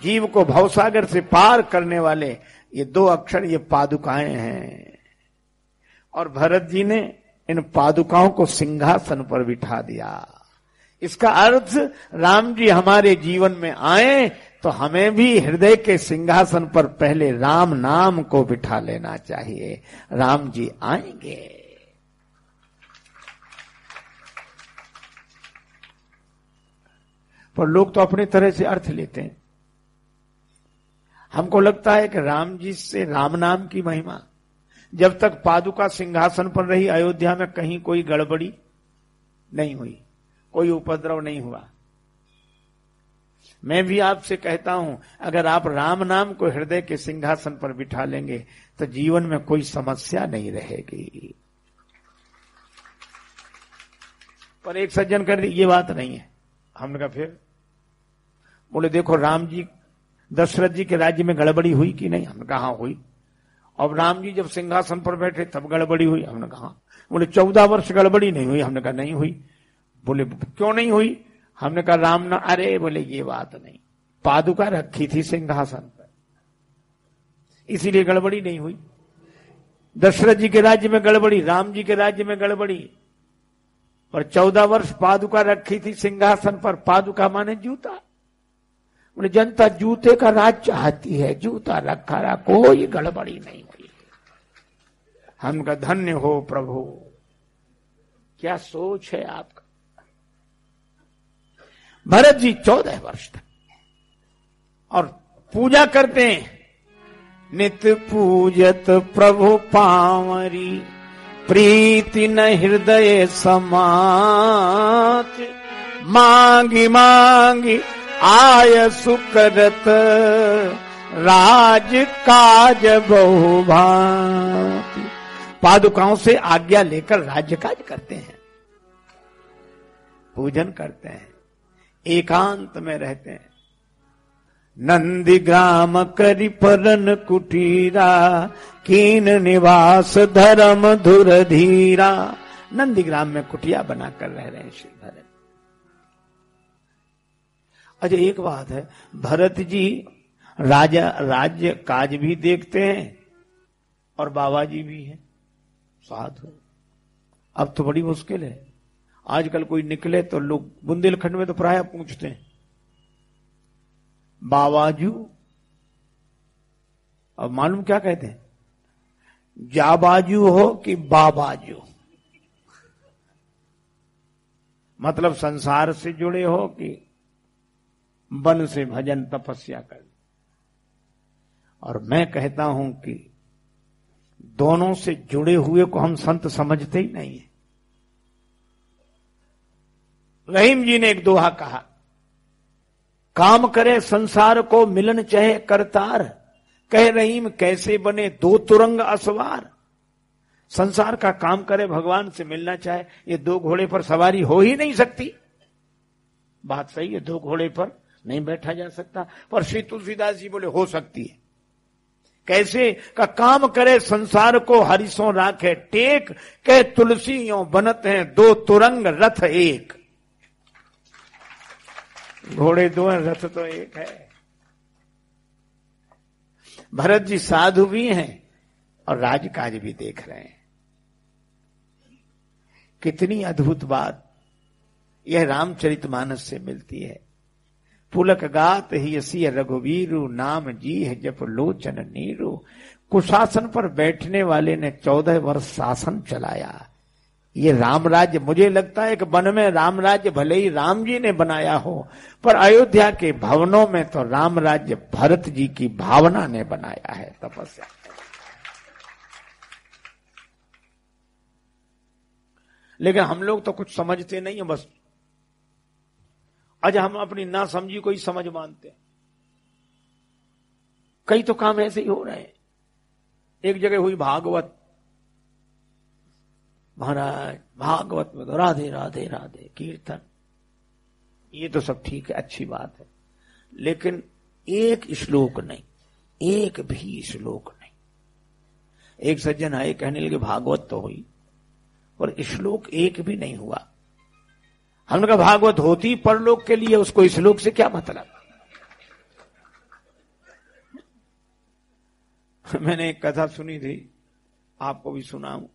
जीव को भवसागर से पार करने वाले ये 2 अक्षर, ये पादुकाएं हैं। और भरत जी ने इन पादुकाओं को सिंहासन पर बिठा दिया। इसका अर्थ राम जी हमारे जीवन में आए तो हमें भी हृदय के सिंहासन पर पहले राम नाम को बिठा लेना चाहिए। राम जी आएंगे। पर लोग तो अपने तरह से अर्थ लेते हैं। हमको लगता है कि राम जी से राम नाम की महिमा, जब तक पादुका सिंहासन पर रही अयोध्या में कहीं कोई गड़बड़ी नहीं हुई, कोई उपद्रव नहीं हुआ। मैं भी आपसे कहता हूं, अगर आप राम नाम को हृदय के सिंहासन पर बिठा लेंगे तो जीवन में कोई समस्या नहीं रहेगी। पर एक सज्जन कर दी, ये बात नहीं है। हमने कहा फिर? बोले देखो, राम जी दशरथ जी के राज्य में गड़बड़ी हुई कि नहीं? हमने कहा हुई। अब राम जी जब सिंहासन पर बैठे तब गड़बड़ी हुई? हमने कहा। बोले 14 वर्ष गड़बड़ी नहीं हुई? हमने कहा नहीं हुई। बोले क्यों नहीं हुई? हमने कहा राम ना, अरे बोले ये बात नहीं, पादुका रखी थी सिंहासन पर, इसीलिए गड़बड़ी नहीं हुई। दशरथ जी के राज्य में गड़बड़ी, राम जी के राज्य में गड़बड़ी, पर 14 वर्ष पादुका रखी थी सिंहासन पर। पादुका माने जूता। बोले जनता जूते का राज चाहती है, जूता रखा रहा, कोई गड़बड़ी नहीं हुई। हम का धन्य हो प्रभु, क्या सोच है आपका। भरत जी 14 वर्ष तक और पूजा करते हैं। नित्य पूजत प्रभु पावरी, प्रीति न हृदय समात, मांगी मांगी आय सुकरत, राज काज बहुभांति। पादुकाओं से आज्ञा लेकर राज्य काज करते हैं, पूजन करते हैं, एकांत में रहते हैं। नंदीग्राम करि परन कुटीरा, कीन निवास धर्म धुर धीरा। नंदीग्राम में कुटिया बनाकर रह रहे हैं श्री भरत। अच्छा एक बात है, भरत जी राज्य काज भी देखते हैं और बाबा जी भी हैं साधु। अब तो बड़ी मुश्किल है, आजकल कोई निकले तो लोग बुंदेलखंड में तो प्राय पूछते हैं बाबाजू। अब मालूम क्या कहते हैं, जाबाजू हो कि बाबाजू, मतलब संसार से जुड़े हो कि वन से भजन तपस्या कर। और मैं कहता हूं कि दोनों से जुड़े हुए को हम संत समझते ही नहीं है। रहीम जी ने एक दोहा कहा, काम करे संसार को मिलन चाहे करतार, कह रहीम कैसे बने 2 तुरंग असवार। संसार का काम करे, भगवान से मिलना चाहे, ये 2 घोड़े पर सवारी हो ही नहीं सकती। बात सही है, 2 घोड़े पर नहीं बैठा जा सकता, पर श्री तुलसीदास जी बोले हो सकती है। कैसे का काम करे संसार को हरिसों राखे टेक, कह तुलसियों बनत हैं 2 तुरंग रथ एक। घोड़े 2 हैं, रथ तो एक है। भरत जी साधु भी हैं और राजकाज भी देख रहे हैं। कितनी अद्भुत बात यह रामचरितमानस से मिलती है। पुलक गात ही यसी रघुवीरु, नाम जी है जप लोचन नीरू। कुशासन पर बैठने वाले ने 14 वर्ष शासन चलाया। ये राम राज्य, मुझे लगता है कि वन में राम राज्य भले ही राम जी ने बनाया हो, पर अयोध्या के भवनों में तो राम राज्य भरत जी की भावना ने बनाया है, तपस्या। लेकिन हम लोग तो कुछ समझते नहीं है, बस आज हम अपनी ना समझी कोई समझ मानते हैं। कई तो काम ऐसे ही हो रहे हैं। एक जगह हुई भागवत, महाराज भागवत में तो राधे राधे राधे कीर्तन, ये तो सब ठीक है, अच्छी बात है, लेकिन एक श्लोक नहीं, एक भी श्लोक नहीं। एक सज्जन आए, कहने लगे भागवत तो हुई पर श्लोक एक भी नहीं हुआ। हमने कहा भागवत होती परलोक के लिए, उसको श्लोक से क्या मतलब। मैंने एक कथा सुनी थी, आपको भी सुनाऊं।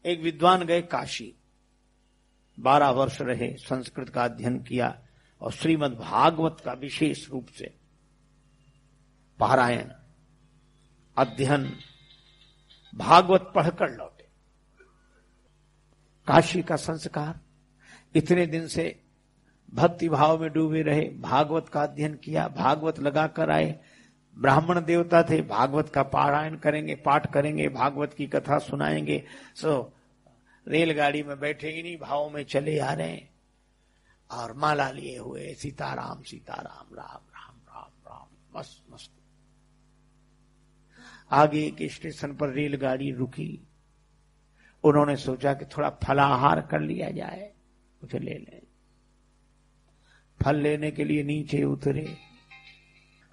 एक विद्वान गए काशी, 12 वर्ष रहे, संस्कृत का अध्ययन किया और श्रीमद् भागवत का विशेष रूप से पारायण, अध्ययन, भागवत पढ़कर लौटे। काशी का संस्कार, इतने दिन से भक्ति भाव में डूबे रहे, भागवत का अध्ययन किया, भागवत लगाकर आए। ब्राह्मण देवता थे, भागवत का पारायण करेंगे, पाठ करेंगे, भागवत की कथा सुनाएंगे। रेलगाड़ी में बैठे इन्हीं भावों में चले आ रहे हैं और माला लिए हुए सीताराम सीताराम राम राम राम राम, मस्त मस्त। आगे एक स्टेशन पर रेलगाड़ी रुकी, उन्होंने सोचा कि थोड़ा फलाहार कर लिया जाए, कुछ ले लें। फल लेने के लिए नीचे उतरे,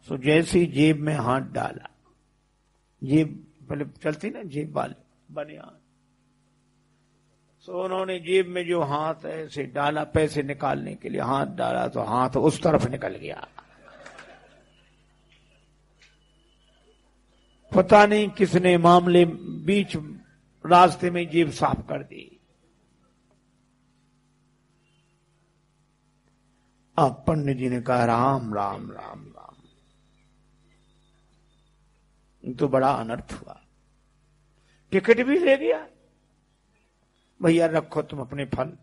सो जैसे ही जेब में हाथ डाला, जेब पहले चलती ना जेब वाले बनियान, सो उन्होंने जेब में जो हाथ ऐसे डाला पैसे निकालने के लिए, हाथ डाला तो हाथ उस तरफ निकल गया। पता नहीं किसने मामले बीच रास्ते में जेब साफ कर दी। अब पंडित जी ने कहा राम राम राम राम, तो बड़ा अनर्थ हुआ। टिकट भी ले गया, भैया रखो तुम अपने फल।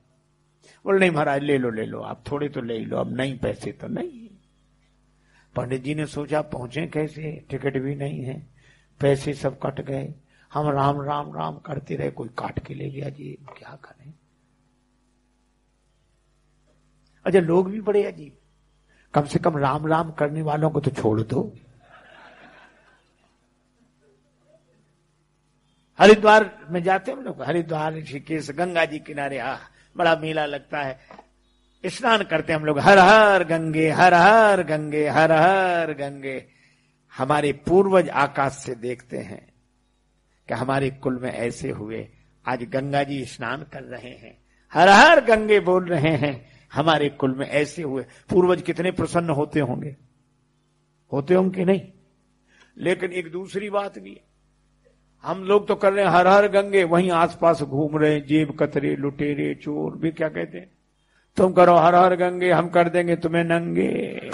बोले नहीं महाराज ले लो आप, थोड़े तो ले लो, अब नहीं पैसे तो नहीं। पंडित जी ने सोचा पहुंचे कैसे, टिकट भी नहीं है, पैसे सब कट गए, हम राम राम राम करते रहे, कोई काट के ले गया जी, क्या करें। अच्छा लोग भी बड़े अजीब, कम से कम राम राम करने वालों को तो छोड़ दो। हरिद्वार में जाते हम लोग, हरिद्वार ऋषिकेश गंगा जी किनारे, बड़ा मेला लगता है, स्नान करते हम लोग, हर हर गंगे हर हर गंगे हर हर गंगे। हमारे पूर्वज आकाश से देखते हैं कि हमारे कुल में ऐसे हुए, आज गंगा जी स्नान कर रहे हैं, हर हर गंगे बोल रहे हैं, हमारे कुल में ऐसे हुए। पूर्वज कितने प्रसन्न होते होंगे कि नहीं। लेकिन एक दूसरी बात भी है, हम लोग तो कर रहे हैं हर हर गंगे, वहीं आसपास घूम रहे हैं जेब कतरे लुटेरे चोर भी, क्या कहते हैं, तुम करो हर हर गंगे, हम कर देंगे तुम्हें नंगे,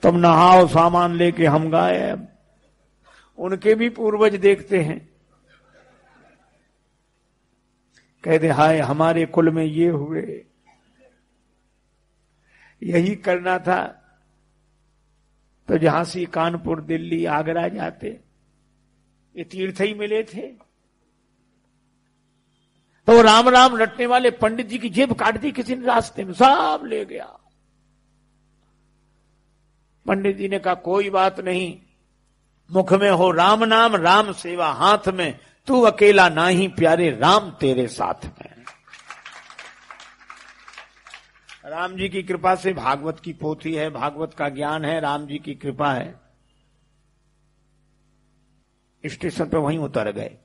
तुम नहाओ सामान लेके हम गायब। उनके भी पूर्वज देखते हैं, कहते हाय हमारे कुल में ये हुए। यही करना था तो झांसी कानपुर दिल्ली आगरा जाते, ये तीर्थ ही मिले थे। तो राम राम रटने वाले पंडित जी की जेब काट दी किसी ने रास्ते में, सब ले गया। पंडित जी ने कहा कोई बात नहीं, मुख में हो राम नाम, राम सेवा हाथ में, तू अकेला नाही प्यारे, राम तेरे साथ में। राम जी की कृपा से भागवत की पोथी है, भागवत का ज्ञान है, राम जी की कृपा है। स्टेशन पर वहीं उतर गए,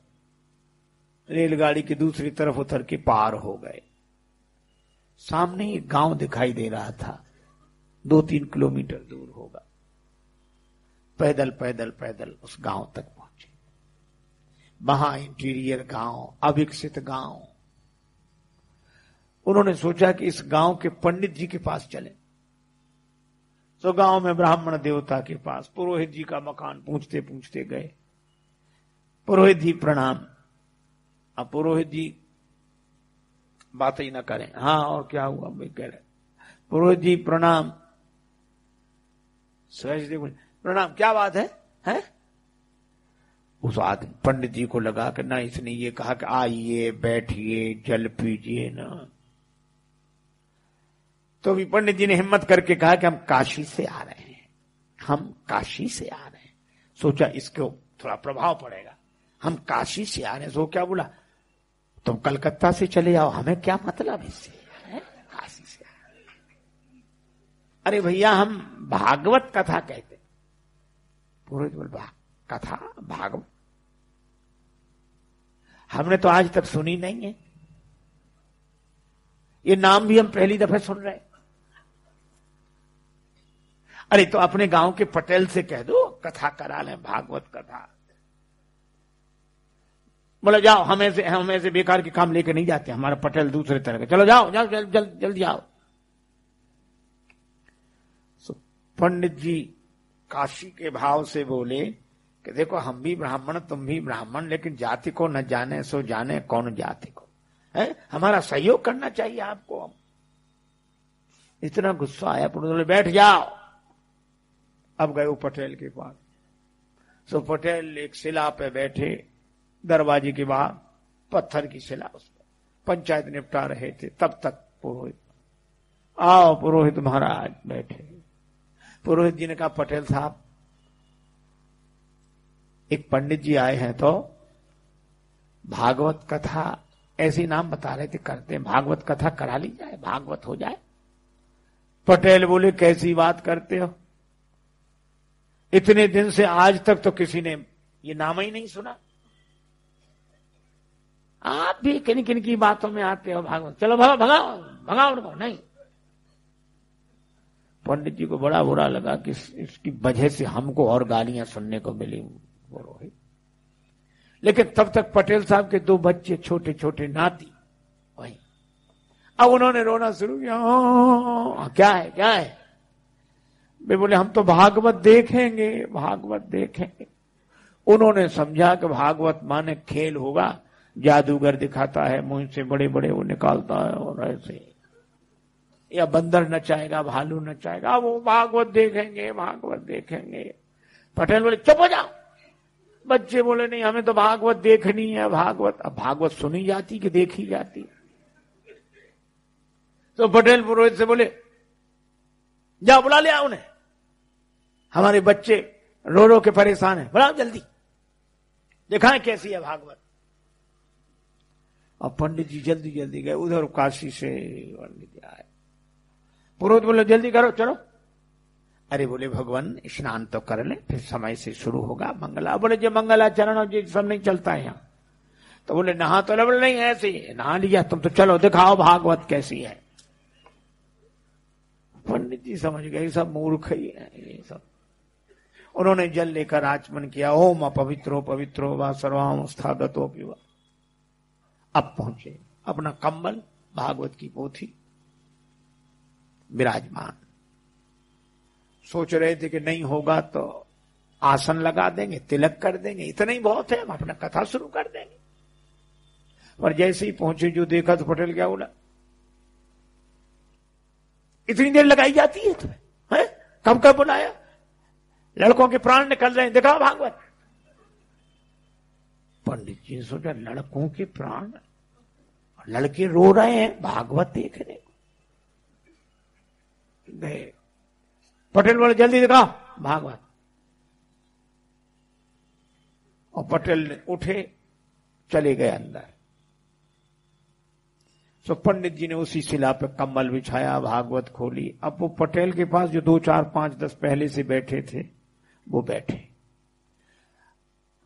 रेलगाड़ी की दूसरी तरफ उतर के पार हो गए। सामने एक गांव दिखाई दे रहा था, 2-3 किलोमीटर दूर होगा। पैदल पैदल पैदल उस गांव तक पहुंचे। वहां इंटीरियर गांव, अविकसित गांव। उन्होंने सोचा कि इस गांव के पंडित जी के पास चले। तो गांव में ब्राह्मण देवता के पास पुरोहित जी का मकान पूछते पूछते गए। पुरोहित जी प्रणाम। अब पुरोहित जी बात ही ना करें, हाँ और क्या हुआ भाई कह रहे, पुरोहित जी प्रणाम। सहज प्रणाम, क्या बात है? उस आदमी पंडित जी को लगा कि ना इसने ये कहा कि आइए बैठिए जल पीजिए ना, तो भी पंडित जी ने हिम्मत करके कहा कि हम काशी से आ रहे हैं, हम काशी से आ रहे हैं। सोचा इसको थोड़ा प्रभाव पड़ेगा, हम काशी से आ रहे हैं। सो क्या बोला, तुम कलकत्ता से चले आओ, हमें क्या मतलब इससे, काशी से आ रहे। अरे भैया हम भागवत कथा कहते। पुरोहित बोल कथा भागवत हमने तो आज तक सुनी नहीं है, ये नाम भी हम पहली दफे सुन रहे हैं। अरे तो अपने गांव के पटेल से कह दो कथा करा लें, भागवत कथा। बोले जाओ, हम ऐसे बेकार के काम लेके नहीं जाते, हमारा पटेल दूसरे तरह का, चलो जाओ जाओ जल्दी आओ। पंडित जी काशी के भाव से बोले कि देखो हम भी ब्राह्मण तुम भी ब्राह्मण, लेकिन जाति को न जाने सो जाने कौन जाति को है, हमारा सहयोग करना चाहिए आपको। इतना गुस्सा आया, बोले बैठ जाओ। अब गए वो पटेल के पास। सो पटेल एक शिला पे बैठे, दरवाजे के बाहर पत्थर की शिला, उस पर पंचायत निपटा रहे थे। तब तक पुरोहित, आओ पुरोहित महाराज बैठे। पुरोहित जी ने कहा पटेल साहब, एक पंडित जी आए हैं तो भागवत कथा, ऐसी नाम बता रहे थे करते हैं, भागवत कथा करा ली जाए, भागवत हो जाए। पटेल बोले कैसी बात करते हो, इतने दिन से आज तक तो किसी ने ये नाम ही नहीं सुना, आप भी किन किन की बातों में आते हो भागवत, चलो भगाओ भगाओ उनको। नहीं, पंडित जी को बड़ा बुरा लगा कि इसकी वजह से हमको और गालियां सुनने को मिली पुरोहित। लेकिन तब तक पटेल साहब के दो बच्चे छोटे छोटे नाती वही, अब उन्होंने रोना शुरू किया, क्या है क्या है। वे बोले हम तो भागवत देखेंगे, भागवत देखेंगे। उन्होंने समझा कि भागवत माने खेल होगा, जादूगर दिखाता है, मुंह से बड़े बड़े वो निकालता है और ऐसे, या बंदर नचाएगा, भालू नचाएगा, वो भागवत देखेंगे, भागवत देखेंगे। पटेल बोले चुप हो जाओ। बच्चे बोले नहीं, हमें तो भागवत देखनी है, भागवत। अब भागवत सुनी जाती कि देखी जाती। तो पटेल पुरोहित से बोले जाओ बुला ले आओ उन्हें, हमारे बच्चे रो रो के परेशान है, बुलाओ जल्दी, दिखाएं कैसी है भागवत। और पंडित जी जल्दी जल्दी गए, उधर काशी से पंडित जी आए। पुरोहित बोले जल्दी करो चलो। अरे बोले भगवान स्नान तो कर ले, फिर समय से शुरू होगा मंगला। बोले जो मंगलाचरण और जी सब नहीं चलता है यहाँ। तो बोले नहा तो बोले नहीं ऐसे ही नहा लिया तुम, तो चलो दिखाओ भागवत कैसी है। पंडित जी समझ गए सब मूर्ख ही है ये सब। उन्होंने जल लेकर आचमन किया, ओम पवित्रो व सर्वावस्थागतो पिवा। अब पहुंचे, अपना कंबल भागवत की पोथी विराजमान। सोच रहे थे कि नहीं होगा तो आसन लगा देंगे, तिलक कर देंगे, इतना ही बहुत है, हम अपना कथा शुरू कर देंगे। पर जैसे ही पहुंचे जो देखा तो पटेल क्या बोला, इतनी देर लगाई जाती है तुम्हें, है? कब कब बुलाया, लड़कों के प्राण निकल रहे हैं, दिखाओ भागवत। पंडित जी ने सोचा लड़कों के प्राण, लड़के रो रहे हैं, भागवत देखने को गए। पटेल बोले जल्दी दिखाओ भागवत। और पटेल उठे चले गए अंदर। तो पंडित जी ने उसी शिला पे कम्बल बिछाया, भागवत खोली। अब वो पटेल के पास जो 2, 4, 5, 10 पहले से बैठे थे वो बैठे।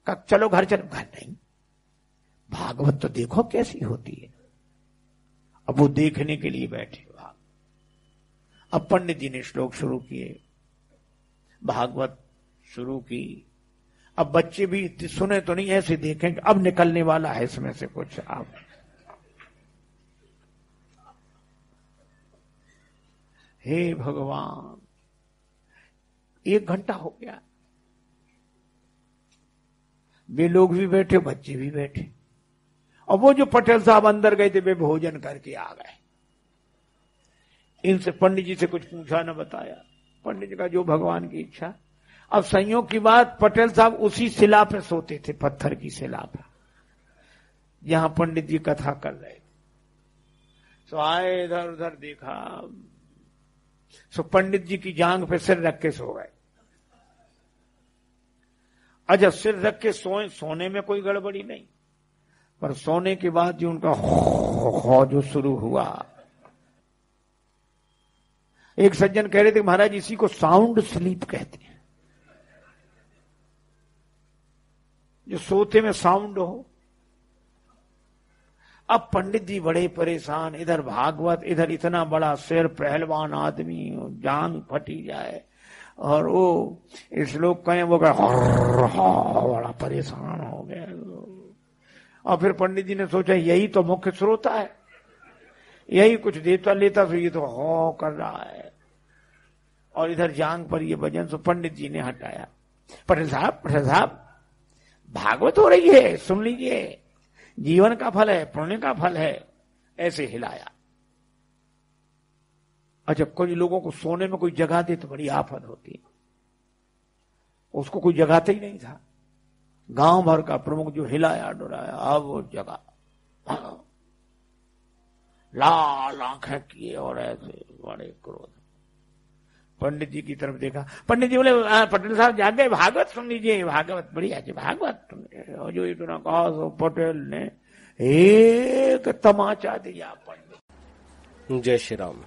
कब चलो घर चलो, घर नहीं, भागवत तो देखो कैसी होती है। अब वो देखने के लिए बैठे। अब पंडित जी ने श्लोक शुरू किए, भागवत शुरू की। अब बच्चे भी सुने तो नहीं, ऐसे देखेंगे अब निकलने वाला है इसमें से कुछ। अब हे भगवान, 1 घंटा हो गया, वे लोग भी बैठे, बच्चे भी बैठे। और वो जो पटेल साहब अंदर गए थे वे भोजन करके आ गए। इनसे पंडित जी से कुछ पूछा न बताया। पंडित जी का जो भगवान की इच्छा। अब संयोग की बात, पटेल साहब उसी शिला पे सोते थे, पत्थर की शिला पे, जहां पंडित जी कथा कर रहे थे। सो आए, इधर उधर देखा, सो पंडित जी की जांग पे सिर रख के सो गए। अच्छा, सिर रख के सोए, सोने में कोई गड़बड़ी नहीं, पर सोने के बाद जो उनका हो जो शुरू हुआ। एक सज्जन कह रहे थे महाराज इसी को साउंड स्लीप कहते हैं, जो सोते में साउंड हो। अब पंडित जी बड़े परेशान, इधर भागवत, इधर इतना बड़ा शेर पहलवान आदमी, जान फटी जाए, और वो श्लोक कहें वो बड़ा परेशान हो गया। और फिर पंडित जी ने सोचा यही तो मुख्य श्रोता है, यही कुछ देता लेता तो ये तो हो कर रहा है, और इधर जांग पर ये भजन, तो पंडित जी ने हटाया। पटेल साहब भागवत हो रही है, सुन लीजिए, जीवन का फल है, पुण्य का फल है, ऐसे हिलाया। अच्छा, कुछ लोगों को सोने में कोई जगा दे तो बड़ी आफत होती, उसको कोई जगाते ही नहीं था। गांव भर का प्रमुख जो हिलाया डुलाया, अब वो जगा, लाल आंखें किए और ऐसे बड़े क्रोध। पंडित जी की तरफ देखा, पंडित जी बोले पटेल साहब जाग गए, भागवत सुन लीजिए, भागवत बढ़िया है, भागवत। और जो इतना कहा तो पटेल ने एक तमाचा दिया पंडित। जय श्री राम।